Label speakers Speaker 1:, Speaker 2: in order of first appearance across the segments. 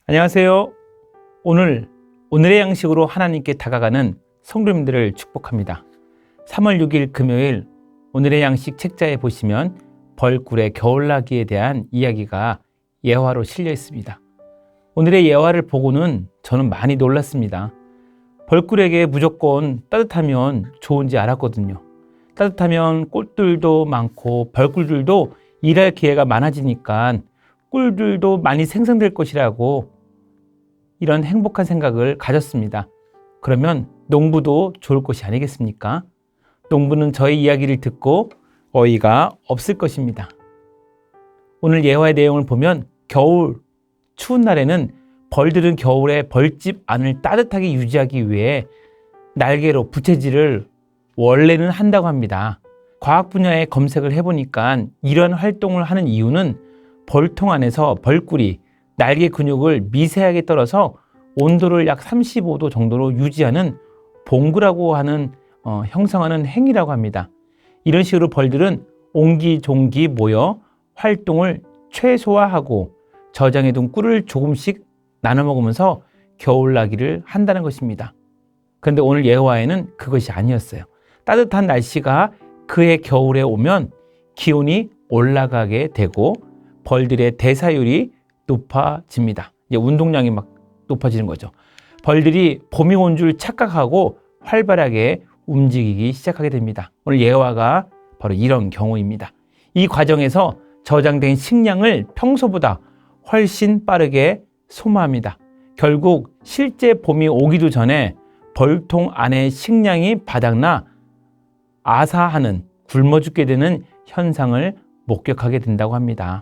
Speaker 1: 안녕하세요. 오늘의 양식으로 하나님께 다가가는 성도님들을 축복합니다. 3월 6일 금요일 오늘의 양식 책자에 보시면 벌꿀의 겨울나기에 대한 이야기가 예화로 실려 있습니다. 오늘의 예화를 보고는 저는 많이 놀랐습니다. 벌꿀에게 무조건 따뜻하면 좋은지 알았거든요. 따뜻하면 꽃들도 많고 벌꿀들도 일할 기회가 많아지니까 꿀들도 많이 생성될 것이라고 이런 행복한 생각을 가졌습니다. 그러면 농부도 좋을 것이 아니겠습니까? 농부는 저의 이야기를 듣고 어이가 없을 것입니다. 오늘 예화의 내용을 보면 겨울, 추운 날에는 벌들은 겨울에 벌집 안을 따뜻하게 유지하기 위해 날개로 부채질을 원래는 한다고 합니다. 과학 분야에 검색을 해보니까 이런 활동을 하는 이유는 벌통 안에서 벌꿀이 날개 근육을 미세하게 떨어서 온도를 약 35도 정도로 유지하는 봉구라고 하는 형성하는 행위라고 합니다. 이런 식으로 벌들은 옹기종기 모여 활동을 최소화하고 저장해둔 꿀을 조금씩 나눠 먹으면서 겨울나기를 한다는 것입니다. 그런데 오늘 예화에는 그것이 아니었어요. 따뜻한 날씨가 그해 겨울에 오면 기온이 올라가게 되고 벌들의 대사율이 높아집니다. 이제 운동량이 막 높아지는 거죠. 벌들이 봄이 온 줄 착각하고 활발하게 움직이기 시작하게 됩니다. 오늘 예화가 바로 이런 경우입니다. 이 과정에서 저장된 식량을 평소보다 훨씬 빠르게 소모합니다. 결국 실제 봄이 오기도 전에 벌통 안에 식량이 바닥나 아사하는, 굶어 죽게 되는 현상을 목격하게 된다고 합니다.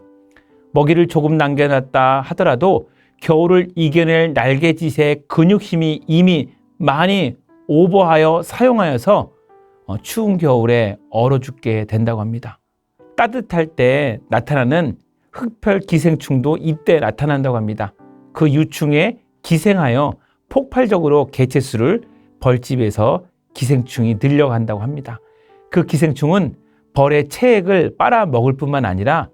Speaker 1: 먹이를 조금 남겨놨다 하더라도 겨울을 이겨낼 날개짓의 근육힘이 이미 많이 오버하여 사용하여서 추운 겨울에 얼어 죽게 된다고 합니다. 따뜻할 때 나타나는 흑별 기생충도 이때 나타난다고 합니다. 그 유충에 기생하여 폭발적으로 개체수를 벌집에서 기생충이 늘려간다고 합니다. 그 기생충은 벌의 체액을 빨아먹을 뿐만 아니라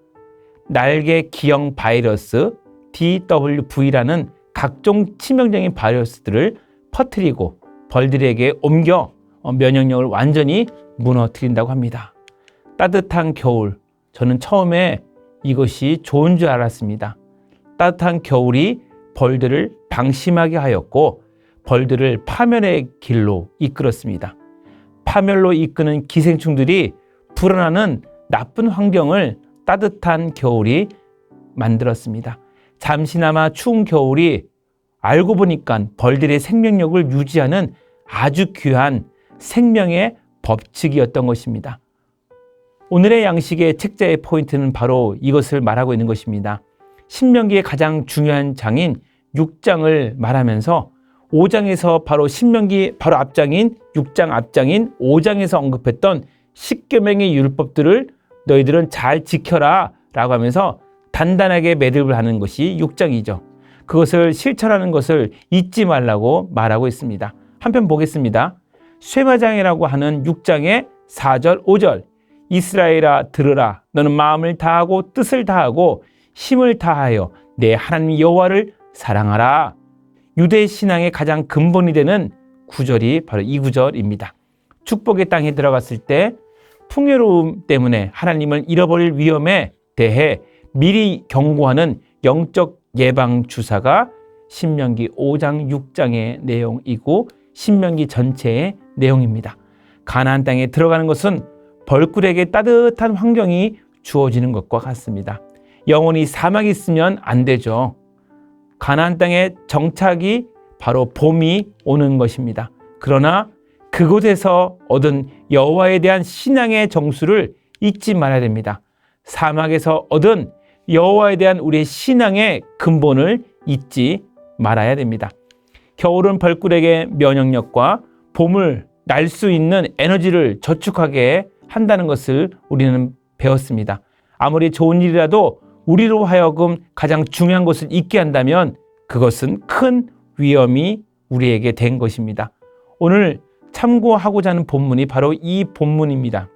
Speaker 1: 날개 기형 바이러스 DWV라는 각종 치명적인 바이러스들을 퍼뜨리고 벌들에게 옮겨 면역력을 완전히 무너뜨린다고 합니다. 따뜻한 겨울, 저는 처음에 이것이 좋은 줄 알았습니다. 따뜻한 겨울이 벌들을 방심하게 하였고 벌들을 파멸의 길로 이끌었습니다. 파멸로 이끄는 기생충들이 불어나는 나쁜 환경을 따뜻한 겨울이 만들었습니다. 잠시나마 추운 겨울이 알고 보니까 벌들의 생명력을 유지하는 아주 귀한 생명의 법칙이었던 것입니다. 오늘의 양식의 책자의 포인트는 바로 이것을 말하고 있는 것입니다. 신명기의 가장 중요한 장인 6장을 말하면서 5장에서 바로 신명기 바로 앞장인 6장 앞장인 5장에서 언급했던 10계명의 율법들을 너희들은 잘 지켜라 라고 하면서 단단하게 매듭을 하는 것이 6장이죠. 그것을 실천하는 것을 잊지 말라고 말하고 있습니다. 한편 보겠습니다. 쇠마장이라고 하는 6장의 4절 5절 이스라엘아 들으라 너는 마음을 다하고 뜻을 다하고 힘을 다하여 내 하나님 여호와를 사랑하라. 유대 신앙의 가장 근본이 되는 구절이 바로 이 구절입니다. 축복의 땅에 들어갔을 때 풍요로움 때문에 하나님을 잃어버릴 위험에 대해 미리 경고하는 영적 예방 주사가 신명기 5장 6장의 내용이고 신명기 전체의 내용입니다. 가나안 땅에 들어가는 것은 벌꿀에게 따뜻한 환경이 주어지는 것과 같습니다. 영원히 사막이 있으면 안 되죠. 가나안 땅에 정착이 바로 봄이 오는 것입니다. 그러나 그곳에서 얻은 여호와에 대한 신앙의 정수를 잊지 말아야 됩니다. 사막에서 얻은 여호와에 대한 우리의 신앙의 근본을 잊지 말아야 됩니다. 겨울은 벌꿀에게 면역력과 봄을 날 수 있는 에너지를 저축하게 한다는 것을 우리는 배웠습니다. 아무리 좋은 일이라도 우리로 하여금 가장 중요한 것을 잊게 한다면 그것은 큰 위험이 우리에게 된 것입니다. 오늘 참고하고자 하는 본문이 바로 이 본문입니다.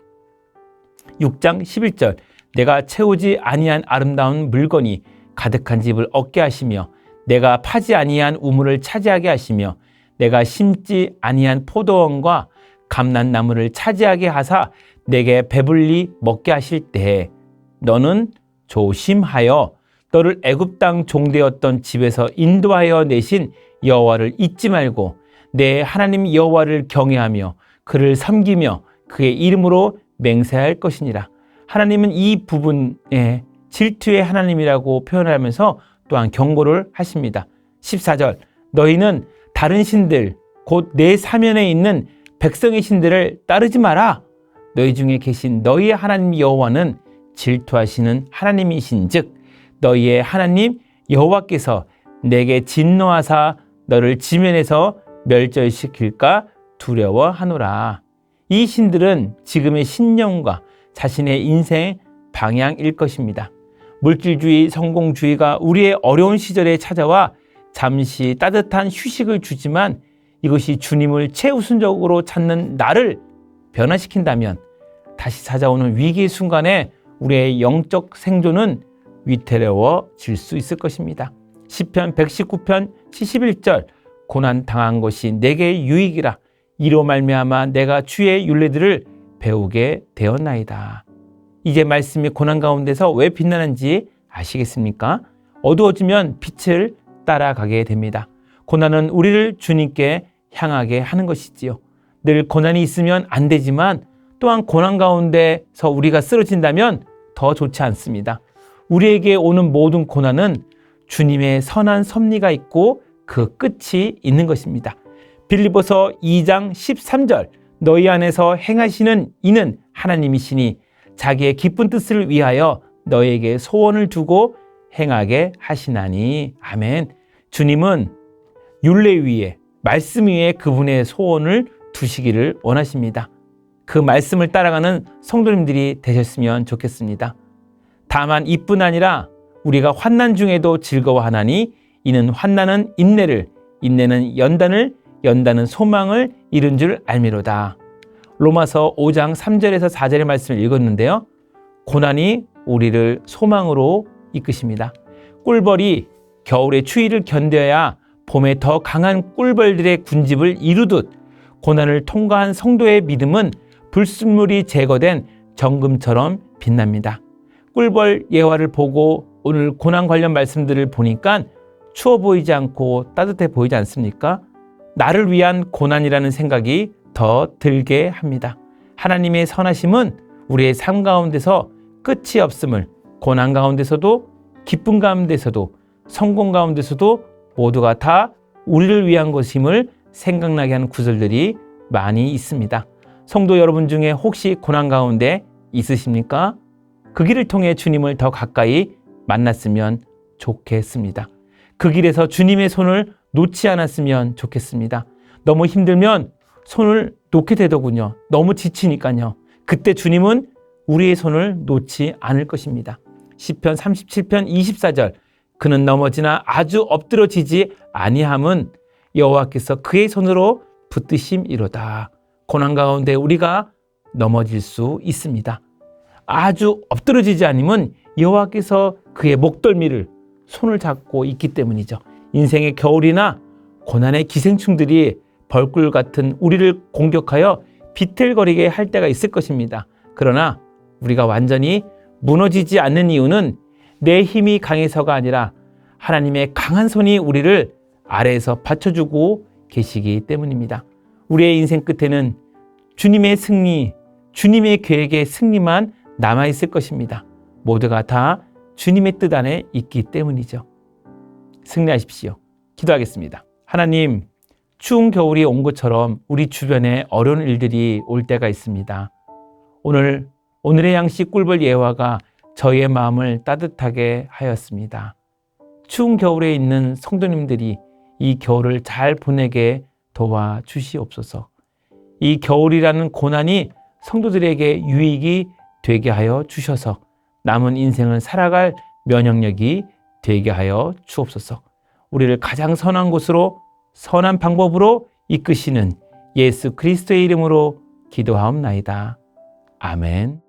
Speaker 1: 6장 11절 내가 채우지 아니한 아름다운 물건이 가득한 집을 얻게 하시며 내가 파지 아니한 우물을 차지하게 하시며 내가 심지 아니한 포도원과 감람나무를 차지하게 하사 내게 배불리 먹게 하실 때에 너는 조심하여 너를 애굽 땅 종되었던 집에서 인도하여 내신 여호와를 잊지 말고 내 하나님 여호와를 경외하며 그를 섬기며 그의 이름으로 맹세할 것이니라. 하나님은 이 부분에 질투의 하나님이라고 표현하면서 또한 경고를 하십니다. 14절 너희는 다른 신들 곧 내 사면에 있는 백성의 신들을 따르지 마라. 너희 중에 계신 너희의 하나님 여호와는 질투하시는 하나님이신즉 너희의 하나님 여호와께서 내게 진노하사 너를 지면에서 멸절시킬까 두려워하노라. 이 신들은 지금의 신념과 자신의 인생의 방향일 것입니다. 물질주의, 성공주의가 우리의 어려운 시절에 찾아와 잠시 따뜻한 휴식을 주지만 이것이 주님을 최우선적으로 찾는 나를 변화시킨다면 다시 찾아오는 위기의 순간에 우리의 영적 생존은 위태로워질 수 있을 것입니다. 시편 119편 71절 고난 당한 것이 내게 유익이라 이로 말미암아 내가 주의 율례들을 배우게 되었나이다. 이제 말씀이 고난 가운데서 왜 빛나는지 아시겠습니까? 어두워지면 빛을 따라가게 됩니다. 고난은 우리를 주님께 향하게 하는 것이지요. 늘 고난이 있으면 안 되지만 또한 고난 가운데서 우리가 쓰러진다면 더 좋지 않습니다. 우리에게 오는 모든 고난은 주님의 선한 섭리가 있고 그 끝이 있는 것입니다. 빌립보서 2장 13절 너희 안에서 행하시는 이는 하나님이시니 자기의 기쁜 뜻을 위하여 너희에게 소원을 두고 행하게 하시나니. 아멘. 주님은 율례 위에 말씀 위에 그분의 소원을 두시기를 원하십니다. 그 말씀을 따라가는 성도님들이 되셨으면 좋겠습니다. 다만 이뿐 아니라 우리가 환난 중에도 즐거워하나니 이는 환난은 인내를, 인내는 연단을, 연단은 소망을 이룬 줄 알미로다. 로마서 5장 3절에서 4절의 말씀을 읽었는데요. 고난이 우리를 소망으로 이끄십니다. 꿀벌이 겨울의 추위를 견뎌야 봄에 더 강한 꿀벌들의 군집을 이루듯 고난을 통과한 성도의 믿음은 불순물이 제거된 정금처럼 빛납니다. 꿀벌 예화를 보고 오늘 고난 관련 말씀들을 보니까 추워 보이지 않고 따뜻해 보이지 않습니까? 나를 위한 고난이라는 생각이 더 들게 합니다. 하나님의 선하심은 우리의 삶 가운데서 끝이 없음을, 고난 가운데서도 기쁨 가운데서도 성공 가운데서도 모두가 다 우리를 위한 것임을 생각나게 하는 구절들이 많이 있습니다. 성도 여러분 중에 혹시 고난 가운데 있으십니까? 그 길을 통해 주님을 더 가까이 만났으면 좋겠습니다. 그 길에서 주님의 손을 놓지 않았으면 좋겠습니다. 너무 힘들면 손을 놓게 되더군요. 너무 지치니까요. 그때 주님은 우리의 손을 놓지 않을 것입니다. 시편 37편 24절 그는 넘어지나 아주 엎드러지지 아니함은 여호와께서 그의 손으로 붙드심이로다. 고난 가운데 우리가 넘어질 수 있습니다. 아주 엎드러지지 않으면 여호와께서 그의 목덜미를 손을 잡고 있기 때문이죠. 인생의 겨울이나 고난의 기생충들이 벌꿀 같은 우리를 공격하여 비틀거리게 할 때가 있을 것입니다. 그러나 우리가 완전히 무너지지 않는 이유는 내 힘이 강해서가 아니라 하나님의 강한 손이 우리를 아래에서 받쳐주고 계시기 때문입니다. 우리의 인생 끝에는 주님의 승리, 주님의 계획의 승리만 남아있을 것입니다. 모두가 다 주님의 뜻 안에 있기 때문이죠. 승리하십시오. 기도하겠습니다. 하나님, 추운 겨울이 온 것처럼 우리 주변에 어려운 일들이 올 때가 있습니다. 오늘의 양식 꿀벌 예화가 저희의 마음을 따뜻하게 하였습니다. 추운 겨울에 있는 성도님들이 이 겨울을 잘 보내게 도와주시옵소서. 이 겨울이라는 고난이 성도들에게 유익이 되게 하여 주셔서 남은 인생을 살아갈 면역력이 되게 하여 주옵소서. 우리를 가장 선한 곳으로 선한 방법으로 이끄시는 예수 그리스도의 이름으로 기도하옵나이다. 아멘.